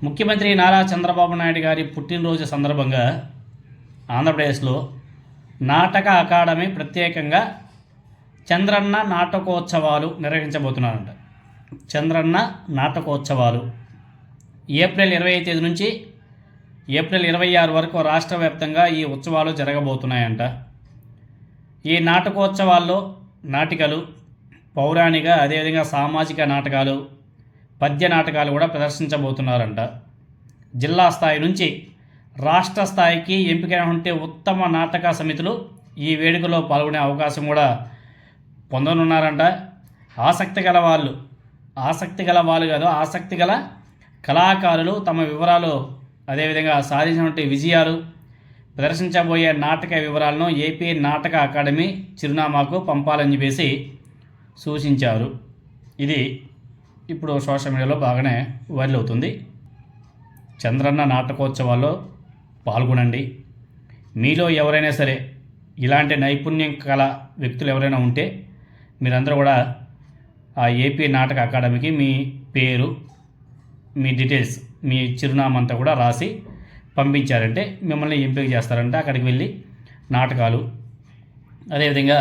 ముఖ్యమంత్రి నారా చంద్రబాబు నాయుడు గారి పుట్టినరోజు సందర్భంగా ఆంధ్రప్రదేశ్లో నాటక అకాడమీ ప్రత్యేకంగా చంద్రన్న నాటకోత్సవాలు నిర్వహించబోతున్నారంట. చంద్రన్న నాటకోత్సవాలు ఏప్రిల్ 25 తేదీ నుంచి ఏప్రిల్ 26 వరకు రాష్ట్ర వ్యాప్తంగా ఈ ఉత్సవాలు జరగబోతున్నాయంట. ఈ నాటకోత్సవాల్లో నాటికలు, పౌరాణిక అదేవిధంగా సామాజిక నాటకాలు, పద్య నాటకాలు కూడా ప్రదర్శించబోతున్నారంట. జిల్లా స్థాయి నుంచి రాష్ట్ర స్థాయికి ఎంపికైన ఉంటే ఉత్తమ నాటక సమితులు ఈ వేడుకలో పాల్గొనే అవకాశం కూడా పొందనున్నారంట. ఆసక్తి గల కళాకారులు తమ వివరాలు అదేవిధంగా సాధించినటువంటి విజయాలు, ప్రదర్శించబోయే నాటక వివరాలను ఏపీ నాటక అకాడమీ చిరునామాకు పంపాలని చెప్పేసి సూచించారు. ఇది ఇప్పుడు సోషల్ మీడియాలో బాగానే వైరల్ అవుతుంది. చంద్రన్న నాటకోత్సవాల్లో పాల్గొనండి. మీలో ఎవరైనా సరే ఇలాంటి నైపుణ్యం కల వ్యక్తులు ఎవరైనా ఉంటే మీరందరూ కూడా ఆ ఏపీ నాటక అకాడమీకి మీ పేరు, మీ డీటెయిల్స్, మీ చిరునామా అంతా కూడా రాసి పంపించారంటే మిమ్మల్ని ఎంపిక చేస్తారంటే అక్కడికి వెళ్ళి నాటకాలు అదేవిధంగా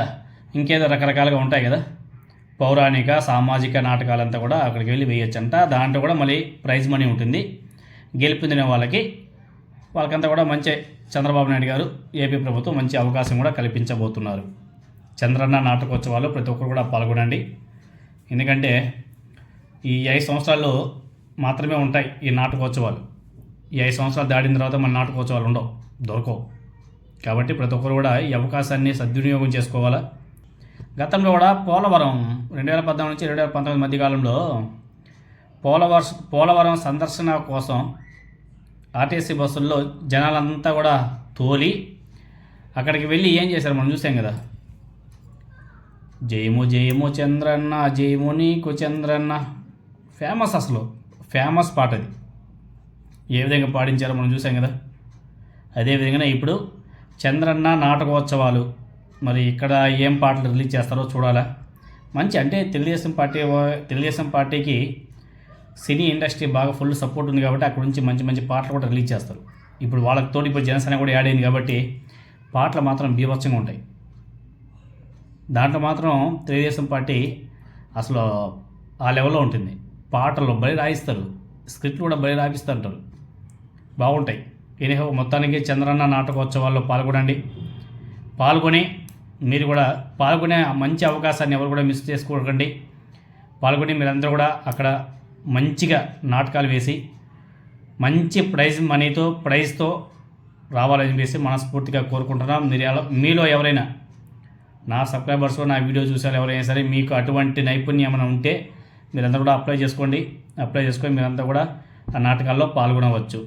ఇంకేదో రకరకాలుగా ఉంటాయి కదా, పౌరాణిక సామాజిక నాటకాలంతా కూడా అక్కడికి వెళ్ళి వేయొచ్చంట. దాంట్లో కూడా మళ్ళీ ప్రైజ్ మనీ ఉంటుంది. గెలుపొందిన వాళ్ళకంతా కూడా మంచి చంద్రబాబు నాయుడు గారు, ఏపీ ప్రభుత్వం మంచి అవకాశం కూడా కల్పించబోతున్నారు. చంద్రన్న నాటకోత్సవాలు ప్రతి ఒక్కరు కూడా పాల్గొనండి. ఎందుకంటే ఈ 5 సంవత్సరాల్లో మాత్రమే ఉంటాయి ఈ నాటకోత్సవాలు. ఈ 5 సంవత్సరాలు దాటిన తర్వాత మన నాటకోత్సవాలు దొరకవు. కాబట్టి ప్రతి ఒక్కరు కూడా ఈ అవకాశాన్ని సద్వినియోగం చేసుకోవాలా. గతంలో కూడా పోలవరం 2014 నుంచి 2019 మధ్యకాలంలో పోలవరం సందర్శన కోసం ఆర్టీసీ బస్సుల్లో జనాలంతా కూడా తోలి అక్కడికి వెళ్ళి ఏం చేశారు మనం చూసాం కదా. జయము జయము చంద్రన్న, జయము నీకు చంద్రన్న, ఫేమస్ పాట అది. ఏ విధంగా పాడించారో మనం చూసాం కదా. అదేవిధంగా ఇప్పుడు చంద్రన్న నాటకోత్సవాలు మరి ఇక్కడ ఏం పాటలు రిలీజ్ చేస్తారో చూడాలా. మంచి అంటే తెలుగుదేశం పార్టీకి సినీ ఇండస్ట్రీ బాగా ఫుల్ సపోర్ట్ ఉంది కాబట్టి అక్కడ నుంచి మంచి మంచి పాటలు కూడా రిలీజ్ చేస్తారు. ఇప్పుడు వాళ్ళకి తోటి ఇప్పుడు జనసేన కూడా యాడ్ అయింది కాబట్టి పాటలు మాత్రం బీభత్సంగా ఉంటాయి. దాంట్లో మాత్రం తెలుగుదేశం పార్టీ అసలు ఆ లెవెల్లో ఉంటుంది. పాటలు బలి రాయిస్తారు, స్క్రిప్ట్లు కూడా బలి రాపిస్తుంటారు, బాగుంటాయి. ఎనీహో మొత్తానికి చంద్రన్న నాటకోత్సవాల్లో పాల్గొని మీరు కూడా పాల్గొనే మంచి అవకాశాన్ని ఎవరు కూడా మిస్ చేసుకోకండి. పాల్గొని మీరందరూ కూడా అక్కడ మంచిగా నాటకాలు వేసి మంచి ప్రైజ్తో రావాలని చెప్పేసి మనస్ఫూర్తిగా కోరుకుంటున్నాం. మీలో ఎవరైనా నా సబ్స్క్రైబర్స్, నా వీడియో చూసారు ఎవరైనా సరే మీకు అటువంటి నైపుణ్యం ఏమైనా ఉంటే మీరందరూ కూడా అప్లై చేసుకొని మీరంతా కూడా ఆ నాటకాల్లో పాల్గొనవచ్చు.